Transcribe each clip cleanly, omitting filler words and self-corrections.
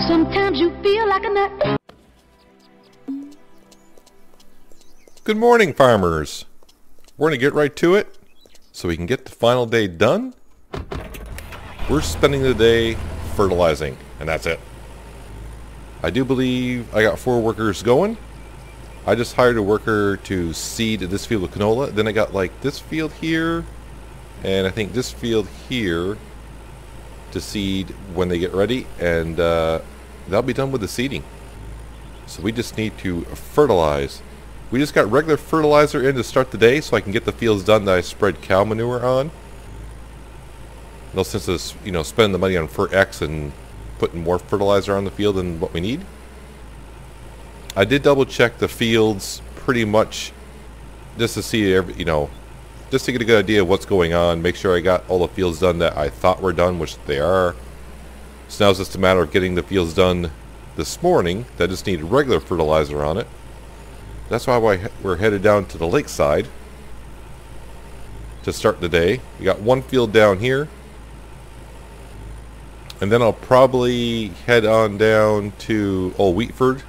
Sometimes you feel like a nut. Good morning, farmers. We're going to get right to it so we can get the final day done. We're spending the day fertilizing, and that's it. I do believe I got 4 workers going. I just hired a worker to seed this field of canola. Then I got like this field here, and I think this field here to seed when they get ready, and that'll be done with the seeding. So we just need to fertilize. We just got regular fertilizer in to start the day so I can get the fields done that I spread cow manure on. No sense of, spending the money on X and putting more fertilizer on the field than what we need. I did double check the fields pretty much just to see just to get a good idea of what's going on, make sure I got all the fields done that I thought were done, which they are. So now it's just a matter of getting the fields done this morning that just need regular fertilizer on it. That's why we're headed down to the lakeside to start the day. We got 1 field down here, and then I'll probably head on down to Old Wheatford.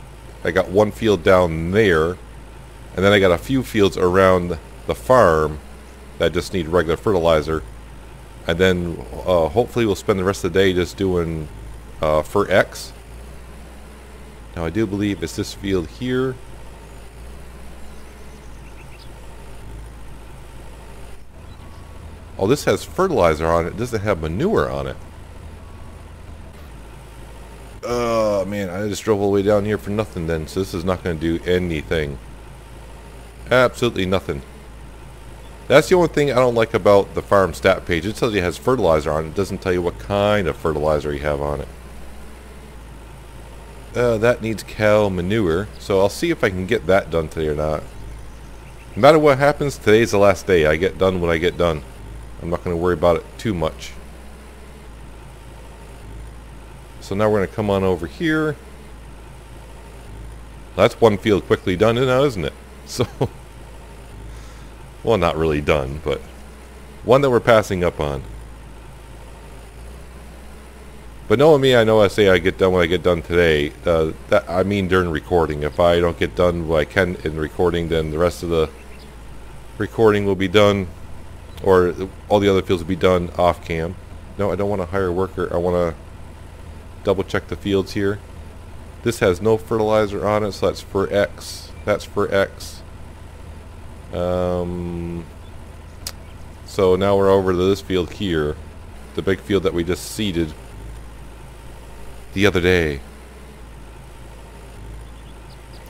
I got 1 field down there, and then I got a few fields around the farm that just need regular fertilizer. And then hopefully we'll spend the rest of the day just doing X. Now I do believe it's this field here. Oh, this has fertilizer on it. It doesn't have manure on it. Oh, man. I just drove all the way down here for nothing then. So this is not going to do anything. Absolutely nothing. That's the only thing I don't like about the farm stat page. It tells you it has fertilizer on it. It doesn't tell you what kind of fertilizer you have on it. That needs cow manure. So I'll see if I can get that done today or not. No matter what happens, today's the last day. I get done when I get done. I'm not going to worry about it too much. So now we're going to come on over here. That's 1 field quickly done now, isn't it? So, well, not really done, but one that we're passing up on. But knowing me, I know I say I get done when I get done today. That I mean during recording. If I don't get done what I can in recording, then the rest of the recording will be done. Or all the other fields will be done off cam. No, I don't want to hire a worker. I want to double check the fields here. This has no fertilizer on it, so that's for X. That's for X. So now we're over to this field here. The big field that we just seeded the other day.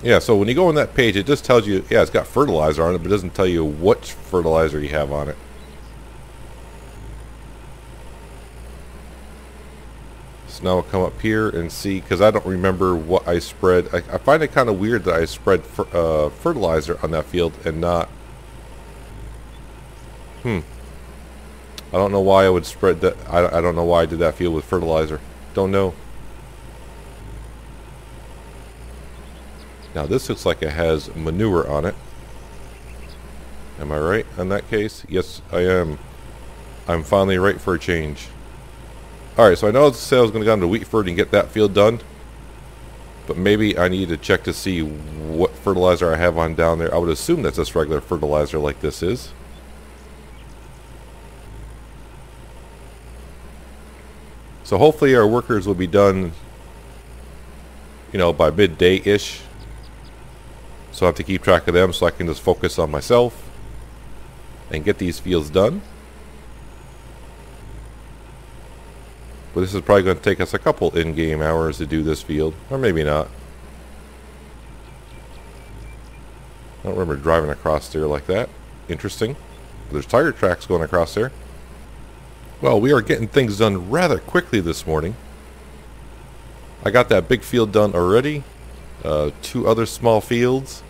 Yeah, so when you go on that page, it just tells you, yeah, it's got fertilizer on it, but it doesn't tell you what fertilizer you have on it. So now we'll come up here and see, because I don't remember what I spread. I find it kind of weird that I spread fertilizer on that field and not. I don't know why I would spread that. I don't know why I did that field with fertilizer. Don't know. Now this looks like it has manure on it. Am I right in that case? Yes, I am. I'm finally right for a change. Alright, so I know it said I was going to go down to Wheatford and get that field done. But maybe I need to check to see what fertilizer I have on down there. I would assume that's just regular fertilizer like this is. So hopefully our workers will be done, by midday-ish. So I have to keep track of them so I can just focus on myself and get these fields done. But this is probably going to take us a couple in-game hours to do this field. Or maybe not. I don't remember driving across there like that. Interesting. There's tire tracks going across there. Well, we are getting things done rather quickly this morning. I got that big field done already. 2 other small fields.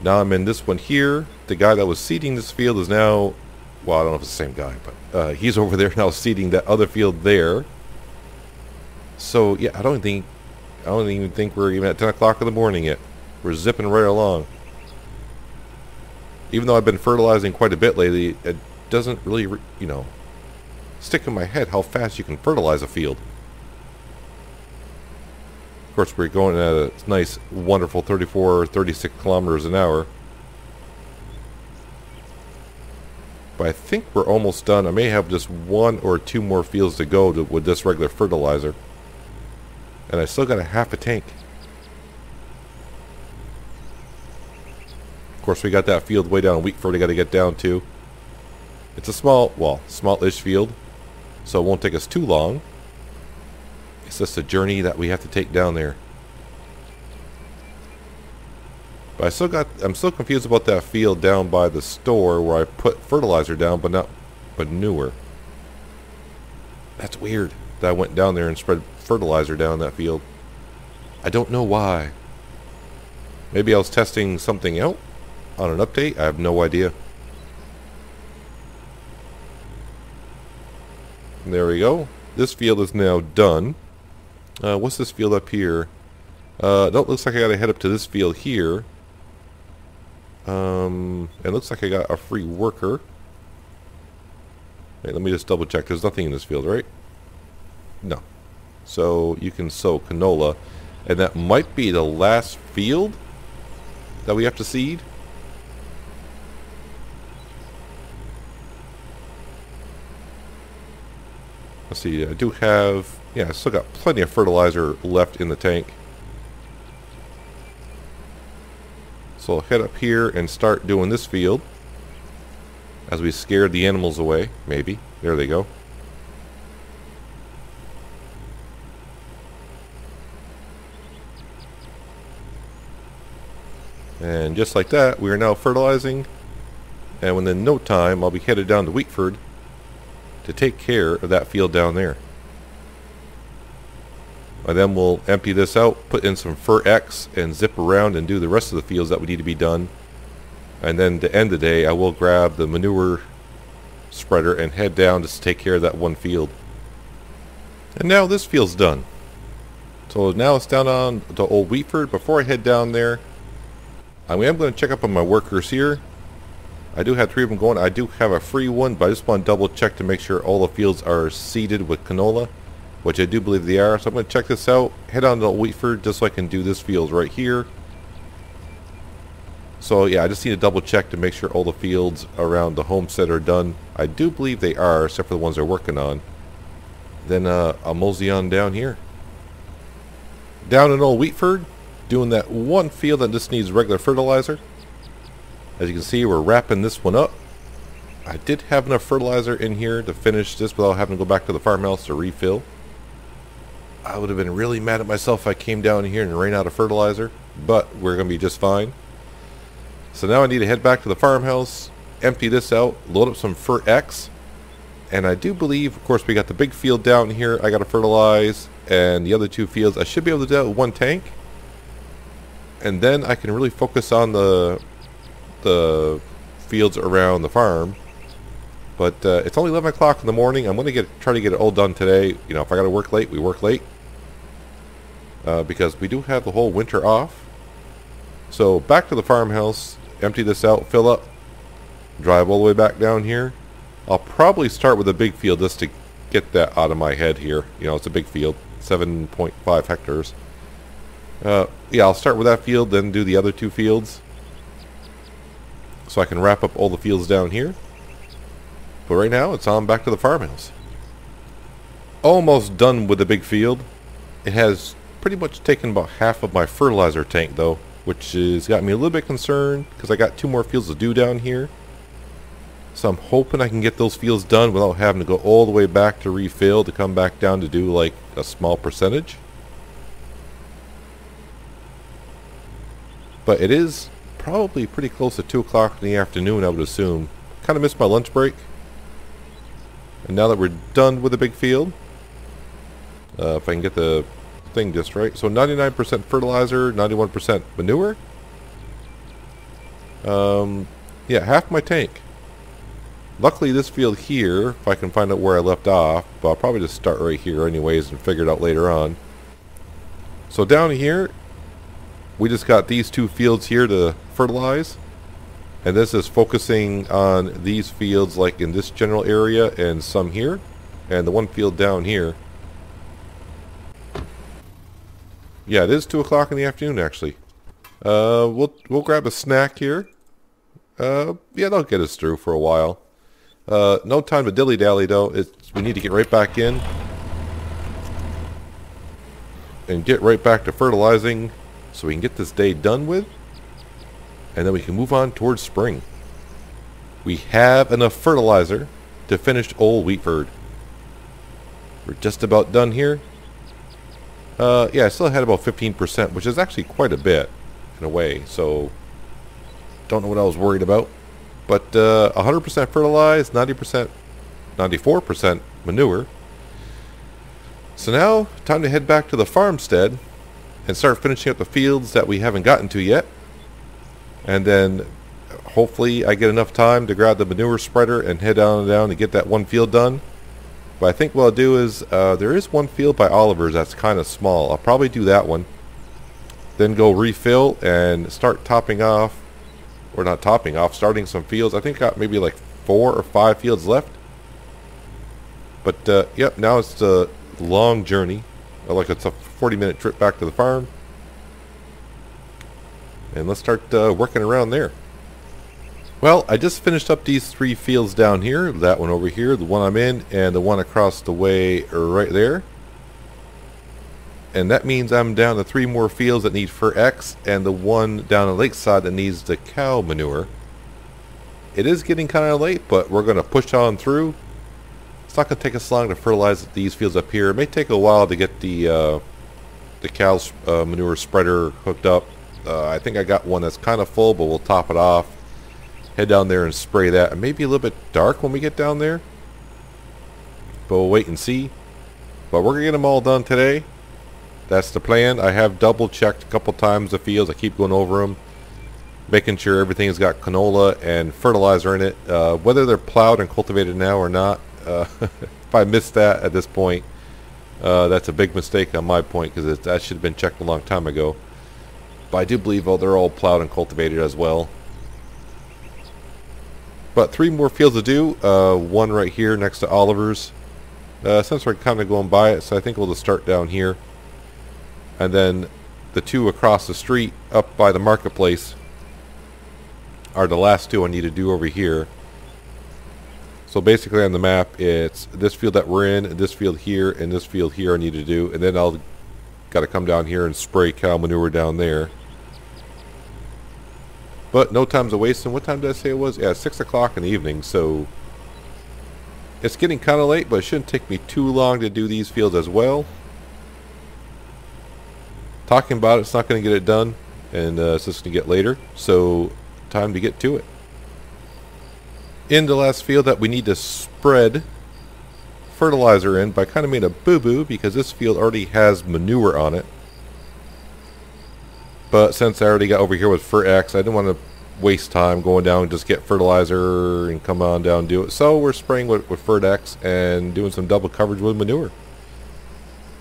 Now I'm in this one here. The guy that was seeding this field is now, well, I don't know if it's the same guy, but he's over there now seeding that other field there. So yeah, I don't even think we're even at 10 o'clock in the morning yet. We're zipping right along. Even though I've been fertilizing quite a bit lately, it doesn't really, stick in my head how fast you can fertilize a field. course, we're going at a nice, wonderful 34, 36 kilometers an hour. But I think we're almost done. I may have just 1 or 2 more fields to go with this regular fertilizer. And I still got a half a tank. Of course, we got that field way down in Wheatford we got to get down to. It's a small, well, small-ish field, so it won't take us too long. It's just a journey that we have to take down there. But I'm still confused about that field down by the store where I put fertilizer down, but not manure. That's weird that I went down there and spread fertilizer down that field. I don't know why. Maybe I was testing something out on an update. I have no idea. There we go. This field is now done. What's this field up here? No, it looks like I gotta head up to this field here. It looks like I got a free worker. Wait, let me just double check. There's nothing in this field, right? No. So you can sow canola. And that might be the last field that we have to seed. Let's see, I do have, yeah, I still got plenty of fertilizer left in the tank. So I'll head up here and start doing this field as we scare the animals away, maybe. There they go. And just like that, we are now fertilizing. And within no time, I'll be headed down to Wheatford to take care of that field down there. And then we'll empty this out, put in some Fur X, and zip around and do the rest of the fields that would need to be done. And then to end the day, I will grab the manure spreader and head down just to take care of that one field. And now this field's done. So now it's down on to Old Wheatford. Before I head down there, I am going to check up on my workers here. I do have 3 of them going. I do have a free one, but I just want to double check to make sure all the fields are seeded with canola, which I do believe they are. So I'm going to check this out, head on to Wheatford just so I can do this field right here. So yeah, I just need to double check to make sure all the fields around the homestead are done. I do believe they are, except for the ones they're working on. Then I'll mosey on down here. Down in Old Wheatford, doing that one field that just needs regular fertilizer. As you can see, we're wrapping this one up. I did have enough fertilizer in here to finish this without having to go back to the farmhouse to refill. I would have been really mad at myself if I came down here and ran out of fertilizer, but we're going to be just fine. So now I need to head back to the farmhouse, empty this out, load up some Fur X, and I do believe, of course, we got the big field down here I got to fertilize, and the other 2 fields I should be able to do that with 1 tank. And then I can really focus on the fields around the farm. But it's only 11 o'clock in the morning. I'm going to try to get it all done today. You know, if I got to work late, we work late. Because we do have the whole winter off. So back to the farmhouse, empty this out, fill up, drive all the way back down here. I'll probably start with a big field just to get that out of my head here. You know, it's a big field, 7.5 hectares. Yeah, I'll start with that field, then do the other 2 fields. So I can wrap up all the fields down here. But right now, it's on back to the farmhouse. Almost done with the big field. It has pretty much taken about half of my fertilizer tank, though, which has got me a little bit concerned because I got 2 more fields to do down here. So I'm hoping I can get those fields done without having to go all the way back to refill to come back down to do like a small percentage. But it is probably pretty close to 2 o'clock in the afternoon, I would assume. Kind of missed my lunch break. And now that we're done with the big field, if I can get the thing just right. So 99% fertilizer, 91% manure. Yeah, half my tank. Luckily this field here, if I can find out where I left off, but I'll probably just start right here anyways and figure it out later on. So down here, we just got these 2 fields here to fertilize. And this is focusing on these fields like in this general area and some here. And the 1 field down here. Yeah, it is 2 o'clock in the afternoon, actually. We'll grab a snack here. Yeah, that'll get us through for a while. No time to dilly-dally, though. We need to get right back in. And get right back to fertilizing so we can get this day done with. And then we can move on towards spring. We have enough fertilizer to finish Old Wheatford. We're just about done here. Yeah, I still had about 15%, which is actually quite a bit in a way. So, don't know what I was worried about. But 100% fertilized, 90%, 94% manure. So now, time to head back to the farmstead and start finishing up the fields that we haven't gotten to yet. And then, hopefully, I get enough time to grab the manure spreader and head down to get that one field done. But I think what I'll do is, there is one field by Oliver's that's kind of small. I'll probably do that one. Then go refill and start topping off. Or not topping off, starting some fields. I think I got maybe like 4 or 5 fields left. But, yep, now it's the long journey. Like it's a 40-minute trip back to the farm. And let's start working around there. Well, I just finished up these 3 fields down here. That one over here, the one I'm in, and the one across the way right there. And that means I'm down to 3 more fields that need Fur X, and the one down the lakeside that needs the cow manure. It is getting kind of late, but we're going to push on through. It's not going to take us long to fertilize these fields up here. It may take a while to get the cow's manure spreader hooked up. I think I got one that's kind of full, but we'll top it off. Head down there and spray that. It may be a little bit dark when we get down there, but we'll wait and see. But we're going to get them all done today. That's the plan. I have double checked a couple times the fields. I keep going over them, making sure everything's got canola and fertilizer in it. Whether they're plowed and cultivated now or not, if I missed that at this point, that's a big mistake on my point, because that should have been checked a long time ago. But I do believe they're all plowed and cultivated as well. But 3 more fields to do. One right here next to Oliver's. Since we're kind of going by it, so I think we'll just start down here. And then the 2 across the street up by the marketplace are the last 2 I need to do over here. So basically on the map, it's this field that we're in, this field here, and this field here I need to do. And then I'll got to come down here and spray cow manure down there. But no time to waste. And what time did I say it was? Yeah, 6 o'clock in the evening. So it's getting kind of late, but it shouldn't take me too long to do these fields as well. Talking about it's not going to get it done, and it's just going to get later. So time to get to it. In the last field that we need to spread fertilizer in, but I kind of made a boo-boo because this field already has manure on it. But since I already got over here with Fur X, I didn't want to waste time going down and just get fertilizer and come on down and do it. So we're spraying with Fur X and doing some double coverage with manure.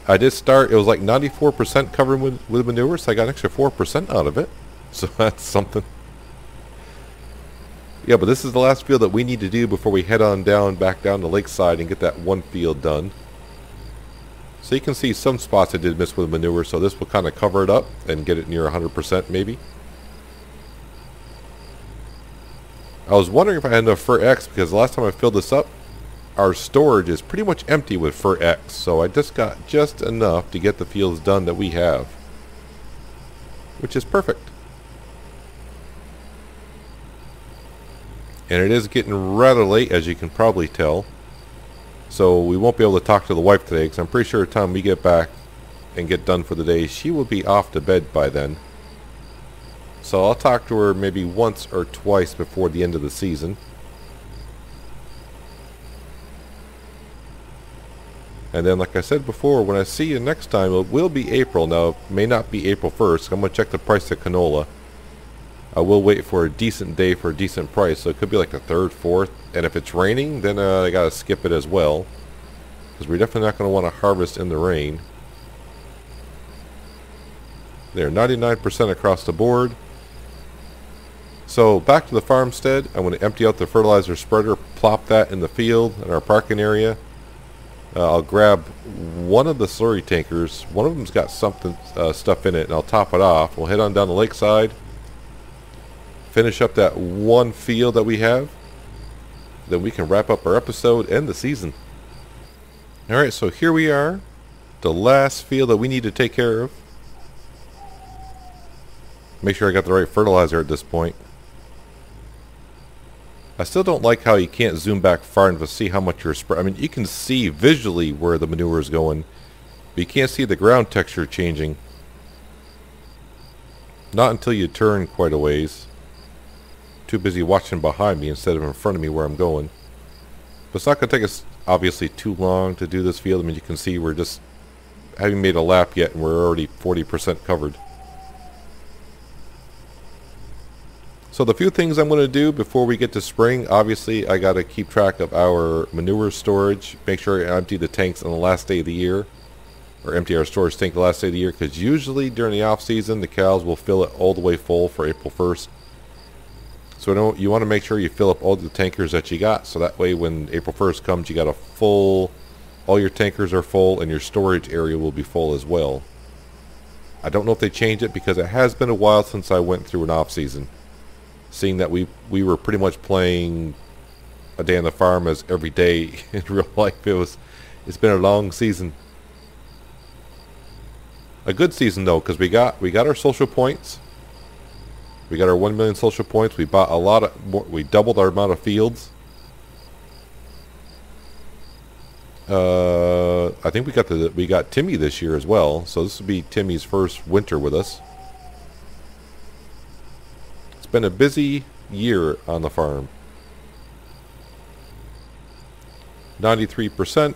I did start, it was like 94% covered with manure, so I got an extra 4% out of it. So that's something. Yeah, but this is the last field that we need to do before we head on down, back down the lakeside and get that one field done. So you can see some spots I did miss with manure, so this will kind of cover it up and get it near 100% maybe. I was wondering if I had enough Fur X, because the last time I filled this up, our storage is pretty much empty with Fur X, so I just got just enough to get the fields done that we have, which is perfect. And it is getting rather late, as you can probably tell, so we won't be able to talk to the wife today, because I'm pretty sure by the time we get back and get done for the day, she will be off to bed by then. So I'll talk to her maybe once or twice before the end of the season. And then, like I said before, when I see you next time, it will be April. Now, it may not be April 1st. I'm going to check the price of canola. I will wait for a decent day for a decent price. So it could be like the 3rd, 4th. And if it's raining, then I got to skip it as well. Because we're definitely not going to want to harvest in the rain. There, 99% across the board. So back to the farmstead. I'm going to empty out the fertilizer spreader, plop that in the field in our parking area. I'll grab one of the slurry tankers. One of them's got something stuff in it, and I'll top it off. We'll head on down the lakeside, finish up that one field that we have. Then we can wrap up our episode and the season. Alright, so here we are. The last field that we need to take care of. Make sure I got the right fertilizer at this point. I still don't like how you can't zoom back far enough to see how much you're spraying. I mean, you can see visually where the manure is going, but you can't see the ground texture changing. Not until you turn quite a ways. Too busy watching behind me instead of in front of me where I'm going. But it's not going to take us, obviously, too long to do this field. I mean, you can see we're just haven't made a lap yet, and we're already 40% covered. So the few things I'm going to do before we get to spring, obviously I got to keep track of our manure storage, make sure I empty the tanks on the last day of the year, or empty our storage tank the last day of the year, because usually during the off season the cows will fill it all the way full for April 1st. So you want to make sure you fill up all the tankers that you got, so that way when April 1st comes you got a full, all your tankers are full and your storage area will be full as well. I don't know if they changed it because it has been a while since I went through an off season. Seeing that we were pretty much playing a day on the farm as every day in real life, it's been a long season. A good season though, because we got our social points. We got our 1 million social points. We bought a lot of we doubled our amount of fields. I think we got Timmy this year as well, so this will be Timmy's first winter with us. It's been a busy year on the farm. 93%.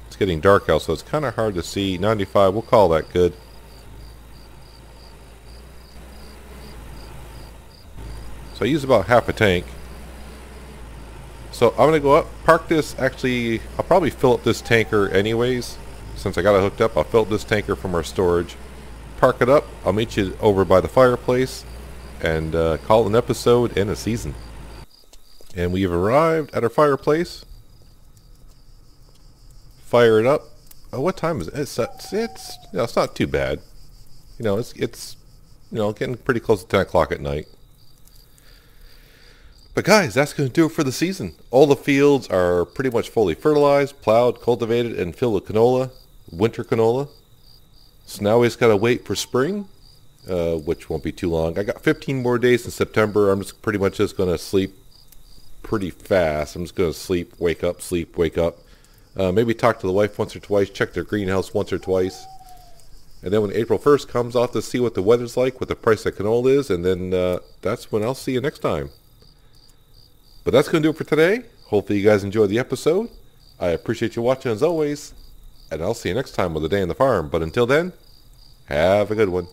It's getting dark out, so it's kind of hard to see. 95, we'll call that good. So I use about half a tank. So I'm going to go up, park this. Actually, I'll probably fill up this tanker anyways. Since I got it hooked up, I'll fill up this tanker from our storage, park it up. I'll meet you over by the fireplace and call it an episode and a season. And we've arrived at our fireplace. Fire it up. Oh, what time is it? It's you know, it's not too bad. You know, it's you know, getting pretty close to 10 o'clock at night. But guys, that's going to do it for the season. All the fields are pretty much fully fertilized, plowed, cultivated, and filled with canola. Winter canola. So now we just gotta wait for spring, which won't be too long. I got 15 more days in September. I'm just pretty much just gonna sleep pretty fast. I'm just gonna sleep, wake up, maybe talk to the wife once or twice, check their greenhouse once or twice, and then when April 1st comes, I'll have to see what the weather's like, what the price of canola is, and then that's when I'll see you next time. But that's gonna do it for today. Hopefully you guys enjoyed the episode. I appreciate you watching as always. And I'll see you next time with a day on the farm. But until then, have a good one.